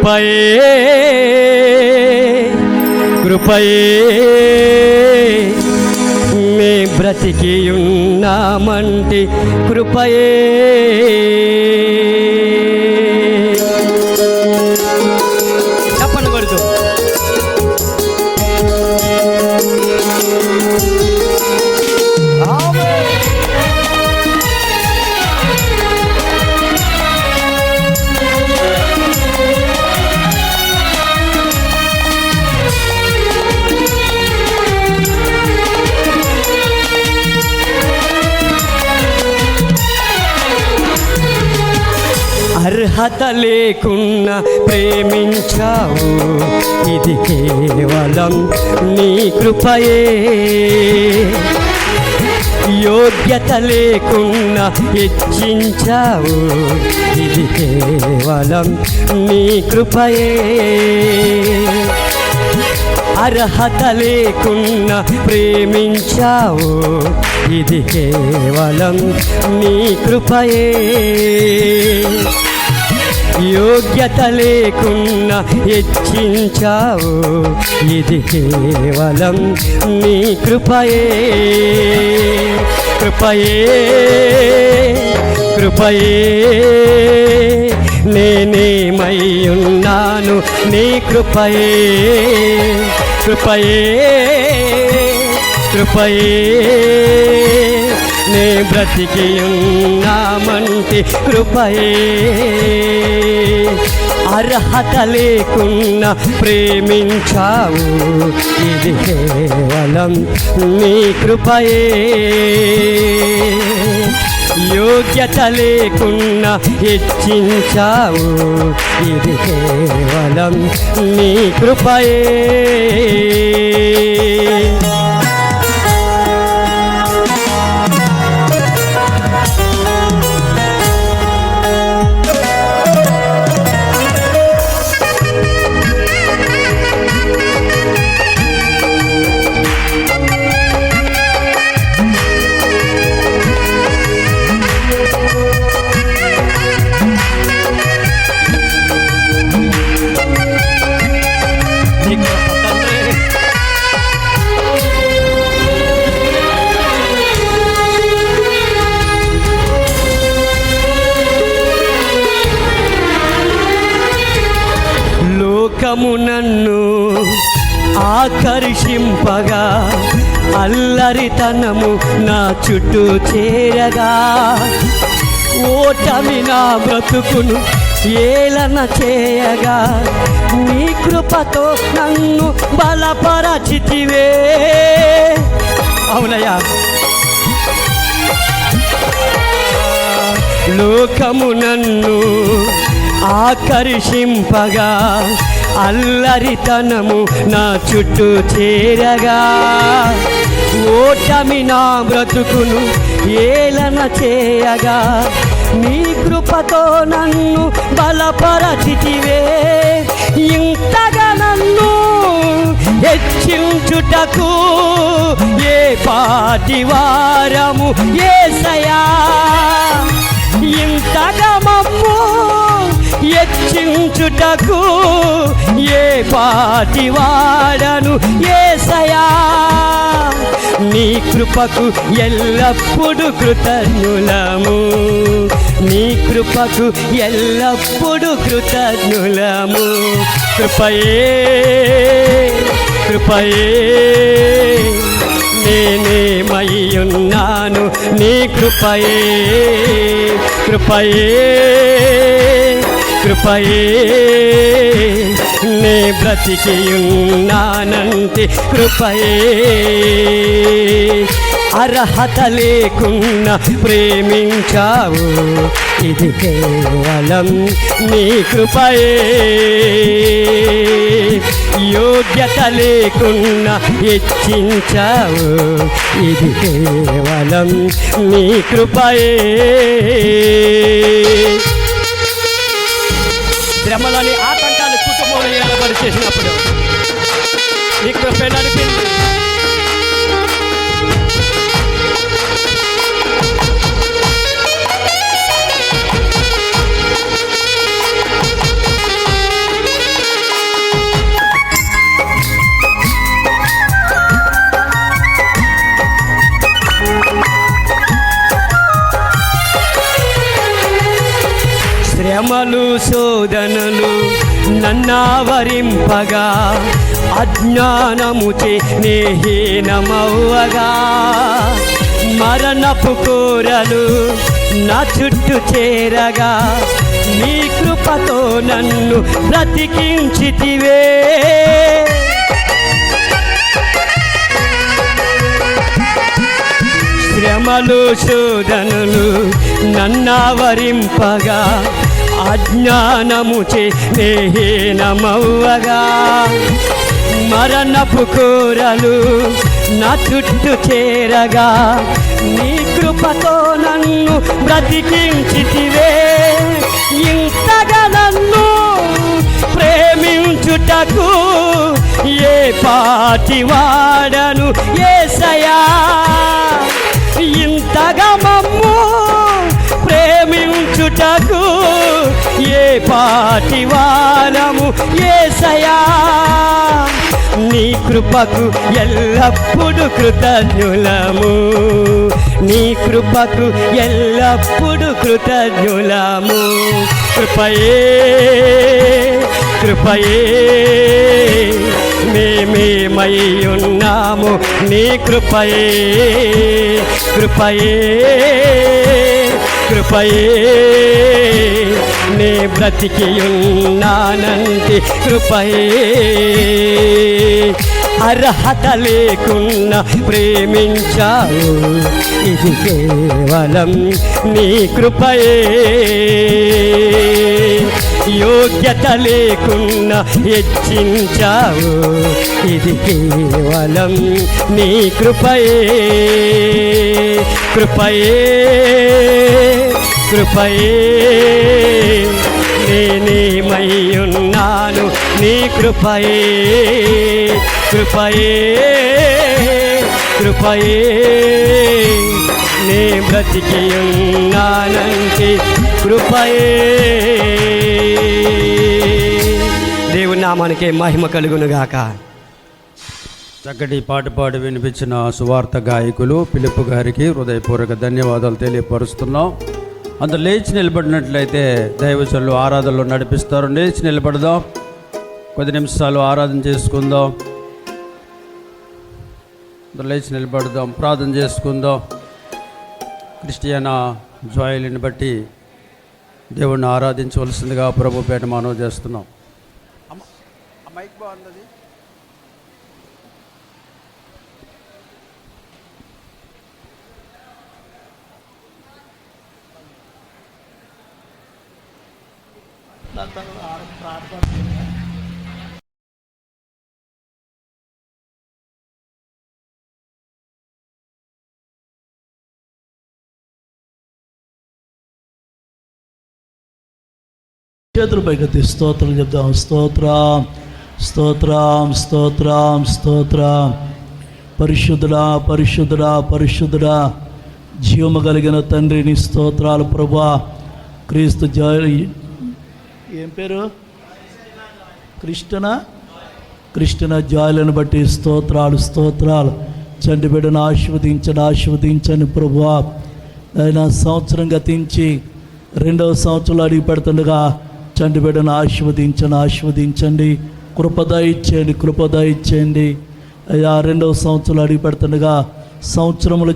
కృపయే కృపయే మే బ్రతికి ఉన్నామంటే కృపయే. చెప్పండి కొడుతూ అర్హత లేకున్నా ప్రేమించావు, ఇది కేవలం నీ కృపయే. యోగ్యత లేకున్నా హెచ్చించావు, ఇది కేవలం నీ కృపయే. అర్హత లేకున్నా ప్రేమించావు, ఇది కేవలం నీ కృపయే. యోగ్యత లేకున్నా హెచ్చించావు, ఇది కేవలం నీ కృపయే. కృపయే కృపయే నేనేమై ఉన్నాను నీ కృపయే. కృపయే కృపయే నే బ్రతికి ఉన్నామంటే కృపయే. అర్హత లేకున్నా ప్రేమించావు, ఇది కేవలం నీ కృపయే. యోగ్యత లేకున్నా హెచ్చించావు, ఇది కేవలం నీ కృపయే. లోకము నన్ను ఆకర్షింపగా, అల్లరితనము నా చుట్టూ చేరగా, ఓటమి నా బ్రతుకును ఏలన చేయగా, నీ కృపతో నన్ను బలపరచితివే. అవునయ్యా. లోకము నన్ను ఆకర్షింపగా, అల్లరితనము నా చుట్టూ చేరగా, ఓటమి నా బ్రతుకును ఏలన చేయగా, నీ కృపతో నన్ను బలపరచితివే. ఇంతగా నన్ను హెచ్చించుటకు ఏ పాటి వారము యేసయ్యా. ఇంతగా మమ్ము హెచ్చించుటకు ఏ పాటి వాడను యేసయ్యా. నీ కృపకు ఎల్లప్పుడు కృతజ్ఞులము, నీ కృపకు ఎల్లప్పుడు కృతజ్ఞులము. కృపయే కృపయే నేనేమై ఉన్నాను నీ కృపయే. కృపయే కృపయే నే బ్రతికి ఉన్నానంటే కృపయే. అర్హత లేకున్నా ప్రేమించావు, ఇది కేవలం నీ కృపయే. యోగ్యత లేకున్నా హెచ్చించావు, ఇది కేవలం నీ కృపయే. శ్రమలని ఆటంకాలు కుటుంబంలో ఏర్పాటు చేసినప్పుడు నీ కృప నడిపింది. శోధనలు నన్నావరింపగా అజ్ఞానముచే నేహీనమవ్వగా మరణపు కోరలు నా చుట్టూ చేరగా నీ కృపతో నన్ను బ్రతికించితివే. శ్రమలు శోధనలు నన్నావరింపగా అజ్ఞానముచే నేహీనమవ్వగా మరణపు కోరలు నా చుట్టూ చేరగా నీ కృపతో నన్ను బ్రతికించితివే. ఇంతగా నన్ను ప్రేమించుటకు ఏ పాటి వాడను యేసయ్యా. ఇంతగా మమ్ము ప్రేమించుటకు ఏ పాటి వారము యేసయ్యా. నీ కృపకు ఎల్లప్పుడు కృతజ్ఞులము, నీ కృపకు ఎల్లప్పుడు కృతజ్ఞులము. కృపయే కృపయే మేమేమై ఉన్నాము నీ కృపయే. కృపయే కృపయే నే బ్రతికి ఉన్నానంటి కృపయే. అర్హత లేకున్నా ప్రేమించావు, ఇది కేవలం నీ కృపయే. యోగ్యత లేకున్నా హెచ్చించావు, ఇది కేవలం నీ కృపయే. కృపయే కృపయే నేనేమై ఉన్నాను నీ కృపయే. కృపయే కృపయే నే బ్రతికి ఉన్నానంటే కృపయే. దేవుని నామానికి మహిమ కలుగునుగాక. చక్కటి పాట పాడి వినిపించిన సువార్త గాయకులు పిలుపు గారికి హృదయపూర్వక ధన్యవాదాలు తెలియపరుస్తున్నాం. అంత లేచి నిలబడినట్లయితే దైవజనులు ఆరాధనలో నడిపిస్తారు. లేచి నిలబడదాం, కొద్ది నిమిషాలు ఆరాధన చేసుకుందాం. లేచి నిలబడదాం, ప్రార్థన చేసుకుందాం. క్రిస్టియనా జాయిల్ని బట్టి దేవుణ్ణి ఆరాధించవలసిందిగా ప్రభు పేట మనవి చేస్తున్నాం. మైక్ బాగుంది. చేతులు పైకెత్తి స్తోత్రం చెప్దాం. స్తోత్రం స్తోత్రం స్తోత్రం స్తోత్రం. పరిశుద్ధుడా పరిశుద్ధుడా పరిశుద్ధుడా జీవము కలిగిన తండ్రిని స్తోత్రాలు ప్రభా. క్రీస్తు ఏం పేరు? కృష్ణ జాయిలను బట్టి స్తోత్రాలు స్తోత్రాలు. చండి బిడ్డను ఆశీర్వదించండి ప్రభువా. ఆయన సంవత్సరం గతించి 2వ సంవత్సరంలో అడిగి పెడుతుండగా చండి బిడ్డను ఆశీర్వదించండి. కృపద ఇచ్చేయండి. అయ్యా 2వ సంవత్సరంలో అడిగి పెడుతుండగా సంవత్సరములు